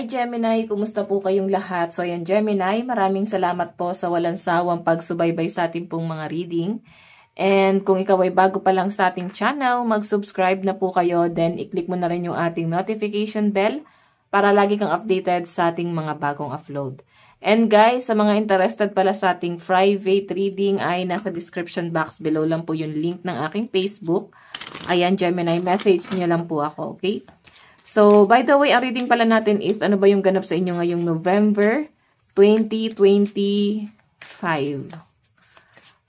Gemini, kumusta po kayong lahat? So ayan Gemini, maraming salamat po sa walang sawang pagsubaybay sa ating pong mga reading. And kung ikaw ay bago pa lang sa ating channel, mag-subscribe na po kayo, then i-click mo na rin yung ating notification bell para lagi kang updated sa ating mga bagong upload. And guys, sa mga interested pala sa ating private reading ay nasa description box below lang po yung link ng aking Facebook. Ayan Gemini, message niyo lang po ako, okay? So, by the way, ang reading pala natin is ano ba yung ganap sa inyo ngayong November 2025.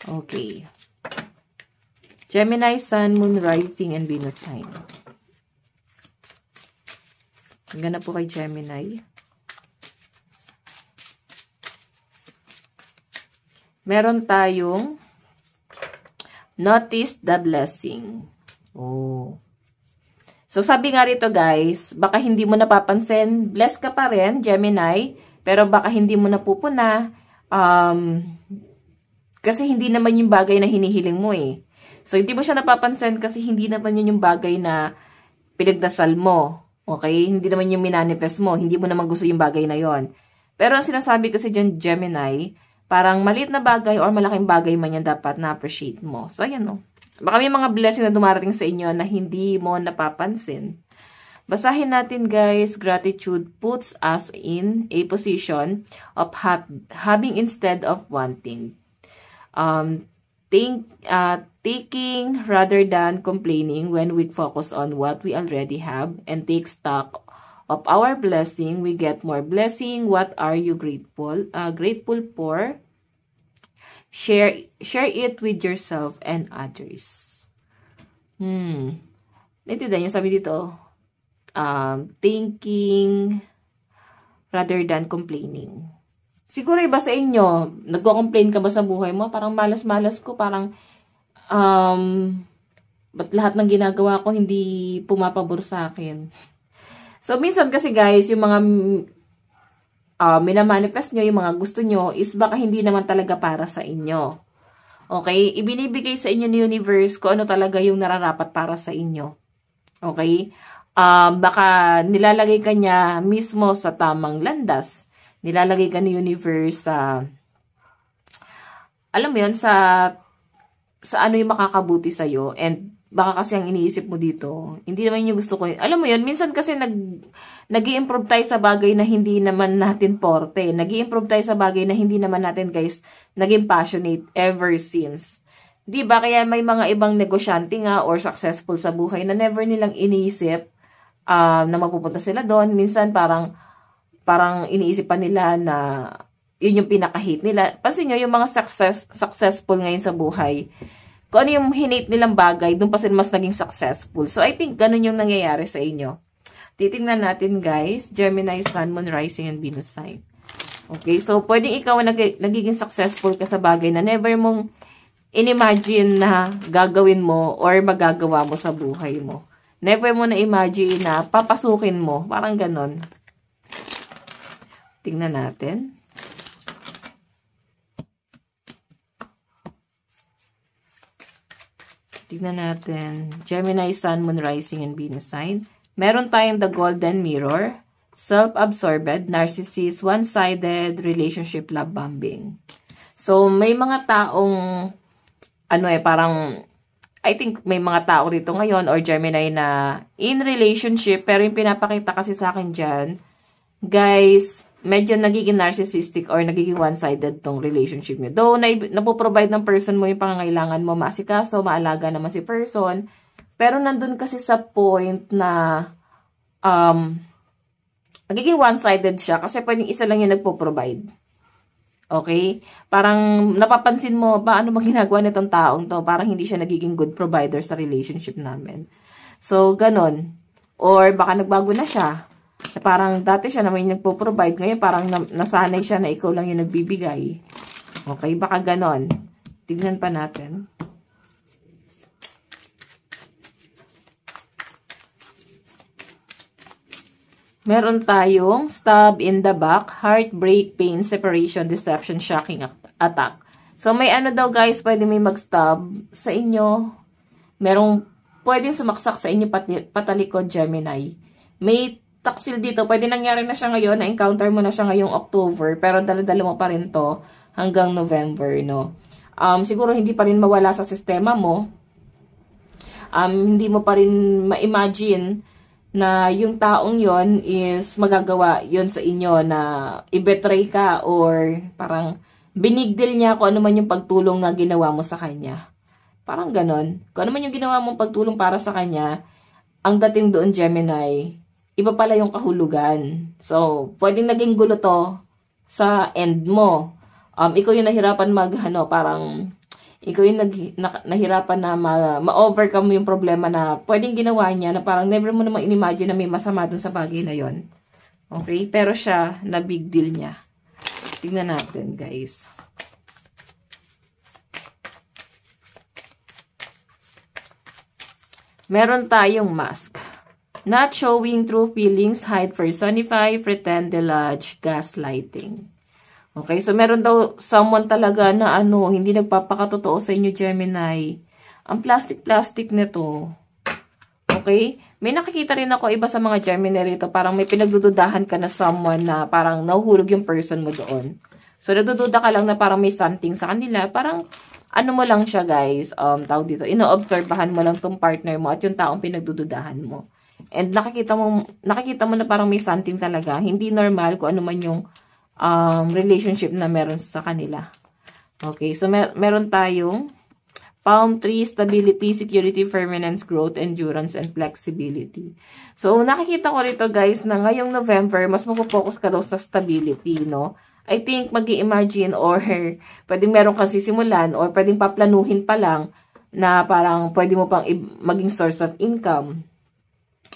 Okay. Gemini, Sun, Moon, Rising, and Venus sign. Ang ganap po kay Gemini. Meron tayong notice the blessing. Oh. So, sabi nga rito guys, baka hindi mo napapansin, blessed ka pa rin, Gemini, pero baka hindi mo napupuna, kasi hindi naman yung bagay na hinihiling mo eh. So, hindi mo siya napapansin kasi hindi naman yun yung bagay na pinagdasal mo. Okay? Hindi naman yung minanifest mo. Hindi mo naman gusto yung bagay na yon. Pero ang sinasabi kasi dyan, Gemini, parang maliit na bagay or malaking bagay man yan dapat na-appreciate mo. So, ayan o. Baka may mga blessing na dumarating sa inyo na hindi mo napapansin. Basahin natin guys, gratitude puts us in a position of having instead of wanting. Taking rather than complaining when we focus on what we already have and take stock of our blessing, we get more blessing. What are you grateful for? Share it with yourself and others. Naintindihan niyo, sabi dito, thinking rather than complaining. Siguro iba sa inyo, nagko-complain ka ba sa buhay mo? Parang malas-malas ko, parang, ba't lahat ng ginagawa ko hindi pumapabor sa akin? So, minsan kasi guys, yung mga minamanifest nyo, yung mga gusto nyo, is baka hindi naman talaga para sa inyo. Okay? Ibinibigay sa inyo ni universe kung ano talaga yung nararapat para sa inyo. Okay? Baka nilalagay ka niya mismo sa tamang landas. Nilalagay ka ni universe sa, alam mo yun, sa ano yung makakabuti sa'yo. And baka kasi ang iniisip mo dito, hindi naman yung gusto ko. Alam mo yun, minsan kasi nag-i-improve tayo sa bagay na hindi naman natin forte. Nag-i-improve tayo sa bagay na hindi naman natin, guys, naging passionate ever since. Diba? Kaya may mga ibang negosyante nga or successful sa buhay na never nilang iniisip na mapupunta sila doon. Minsan parang iniisip pa nila na yun yung pinaka-hate nila. Pansin nyo, yung mga successful ngayon sa buhay, kung ano yung hinate nilang bagay, doon pa sila mas naging successful. So, I think ganun yung nangyayari sa inyo. Titingnan natin, guys. Gemini, Sun, Moon, Rising, and Venus sign. Okay? So, pwedeng ikaw nagiging successful ka sa bagay na never mong inimagine na gagawin mo or magagawa mo sa buhay mo. Never mo na-imagine na papasukin mo. Parang ganun. Tingnan natin. Tignan natin. Gemini, Sun, Moon, Rising, and Venus sign. Meron tayong the Golden Mirror, self-absorbed, narcissist, one-sided, relationship, love bombing. So, may mga taong, parang, I think may mga tao rito ngayon, or Gemini na in relationship, pero yung pinapakita kasi sa akin dyan, guys, medyo nagiging narcissistic or nagiging one-sided tong relationship nyo. Though, napoprovide ng person mo yung pangangailangan mo, maasikaso, maalaga naman si person. Pero nandun kasi sa point na nagiging one-sided siya kasi pwedeng isa lang yung nagpo-provide. Okay? Parang napapansin mo, ba ano bang ginagawa nitong taong to? Parang hindi siya nagiging good provider sa relationship namin. So, ganon. Or baka nagbago na siya. Parang dati siya naman yung nagpo-provide. Ngayon parang nasanay siya na ikaw lang yung nagbibigay. Okay, baka ganon. Tignan pa natin. Meron tayong stab in the back, heartbreak, pain, separation, deception, shocking attack. So may ano daw guys, pwede may mag-stab sa inyo. Merong pwedeng sumaksak sa inyo patalikod, Gemini. May taksil dito, pwede nangyari na siya ngayon, na-encounter mo na siya ngayong October, pero dala-dala mo pa rin to hanggang November, no? Siguro hindi pa rin mawala sa sistema mo. Hindi mo pa rin ma-imagine na yung taong yon is magagawa yon sa inyo na i-betray ka or parang binigdil niya kung ano man yung pagtulong na ginawa mo sa kanya. Parang ganon. Kung ano man yung ginawa mong pagtulong para sa kanya, ang dating doon, Gemini, iba pala yung kahulugan. So, pwedeng naging gulo to sa end mo. Ikaw yung nahirapan parang ikaw yung nahirapan na ma-overcome yung problema na pwedeng ginawa niya na parang never mo namang inimagine na may masama dun sa bagay na yon. Okay? Pero siya, na big deal niya. Tingnan natin, guys. Meron tayong mask. Not showing true feelings, hide, personify, pretend, deludge, gaslighting. Okay, so meron daw someone talaga na hindi nagpapakatotoo sa inyo, Gemini. Ang plastic-plastic nito. Okay? May nakikita rin ako iba sa mga Gemini rito, parang may pinagdududahan ka na someone na parang nahuhulog yung person mo doon. So, nagdududa ka lang na parang may something sa kanila. Parang, mo lang siya, guys. Tawag dito, ino-obserbahan mo lang tong partner mo at yung taong pinagdududahan mo. And nakikita mo na parang may something talaga. Hindi normal kung ano man yung relationship na meron sa kanila. Okay, so meron tayong palm tree, stability, security, permanence, growth, endurance, and flexibility. So, nakikita ko rito, guys, na ngayong November, mas mag-focus ka daw sa stability, no? I think mag-i-imagine or pwedeng meron kang sisimulan or pwedeng paplanuhin pa lang na parang pwede mo pang maging source of income.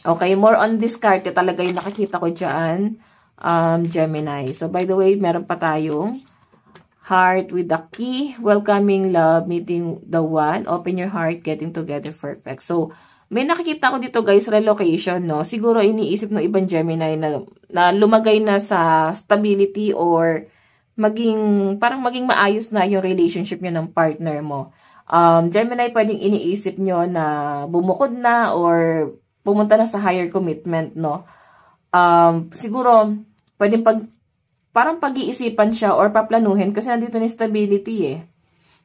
Okay, more on discarte talaga yung nakikita ko dyan. Gemini. So, by the way, meron pa tayong heart with the key, welcoming love, meeting the one, open your heart, getting together, perfect. So, may nakikita ko dito, guys, relocation, no? Siguro iniisip ng ibang Gemini na lumagay na sa stability or parang maging maayos na yung relationship nyo ng partner mo. Gemini, pwedeng iniisip nyo na bumukod na or pumunta na sa higher commitment, no? Siguro, pwedeng parang pag-iisipan siya or paplanuhin kasi nandito na stability eh.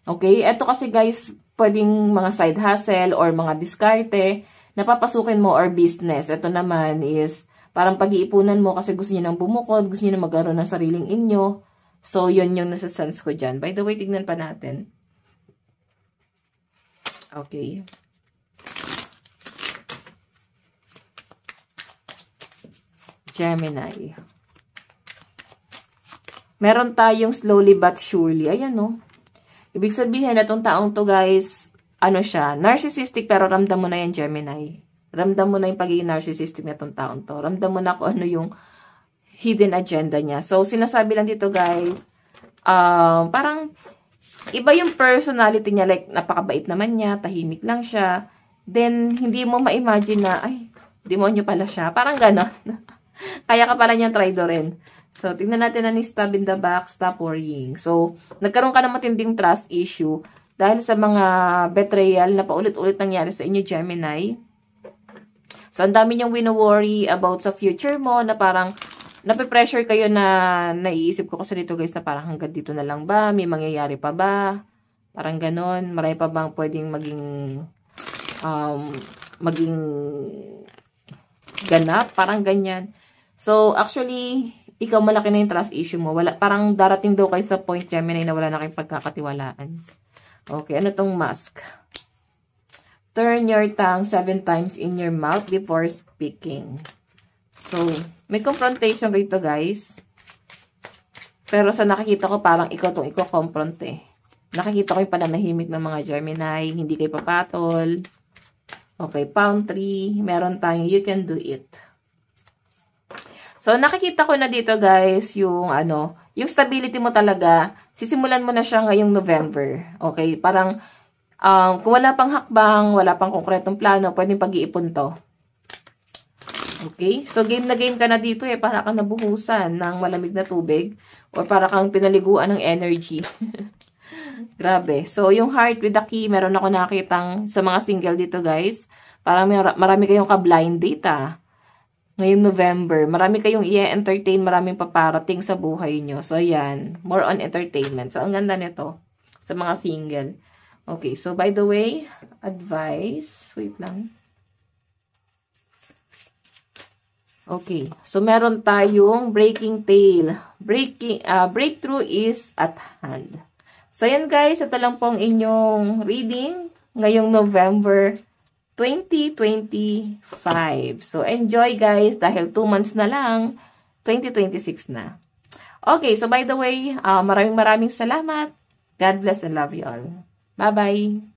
Okay? Ito kasi, guys, pwedeng mga side hustle or mga diskarte na papasukin mo or business. Ito naman is parang pag-iipunan mo kasi gusto niyo nang bumukod, gusto niyo na magkaroon ng sariling inyo. So, yun yung nasa sense ko dyan. By the way, tignan pa natin. Okay. Gemini. Meron tayong slowly but surely. Ayan, no? Ibig sabihin na itong taong to, guys, siya, narcissistic, pero ramdam mo na yan, Gemini. Ramdam mo na yung pagiging narcissistic na itong taong to. Ramdam mo na kung ano yung hidden agenda niya. So, sinasabi lang dito, guys, parang iba yung personality niya, like, napakabait naman niya, tahimik lang siya. Then, hindi mo ma-imagine na, ay, demonyo pala siya. Parang ganon. Kaya ka pala niyang traidorin. So, tingnan natin na ni stab in the back, stop worrying. So, nagkaroon ka ng matinding trust issue dahil sa mga betrayal na paulit-ulit nangyari sa inyo, Gemini. So, ang dami niyong wino-worry about sa future mo na parang nape-pressure kayo na naiisip ko kasi dito, guys, na parang hanggang dito na lang ba? May mangyayari pa ba? Parang ganon. Marami pa bang pwedeng maging ganap? Parang ganyan. So, actually, ikaw malaki na yung trust issue mo. Parang darating daw kayo sa point, Gemini, na wala na kayong pagkakatiwalaan. Okay, ano tong mask? Turn your tongue 7 times in your mouth before speaking. So, may confrontation rito, guys. Pero sa nakikita ko, parang ikaw tong i-confront eh. Nakikita ko yung pananahimik ng mga Gemini. Hindi kayo papatol. Okay, palm tree. Meron tayong you can do it. So, nakikita ko na dito, guys, yung yung stability mo talaga, sisimulan mo na siya ngayong November. Okay? Parang, kung wala pang hakbang, wala pang konkretong plano, pwedeng pag-iipon to. Okay? So, game na game ka na dito eh. Para kang nabuhusan ng malamig na tubig or para kang pinaliguan ng energy. Grabe. So, yung heart with the key, meron ako nakitang sa mga single dito, guys. Parang marami kayong ka-blind date, ah. ngayong November. Marami kayong i-entertain, maraming paparating sa buhay nyo. So, yan. More on entertainment. So, ang ganda nito sa mga single. Okay, so by the way, advice. Wait lang. Okay, so meron tayong breaking tail. Breakthrough is at hand. So, yan guys. Ito lang pong inyong reading ngayong November 2025. So, enjoy guys dahil 2 months na lang, 2026 na. Okay, so by the way, maraming salamat. God bless and love you all. Bye-bye!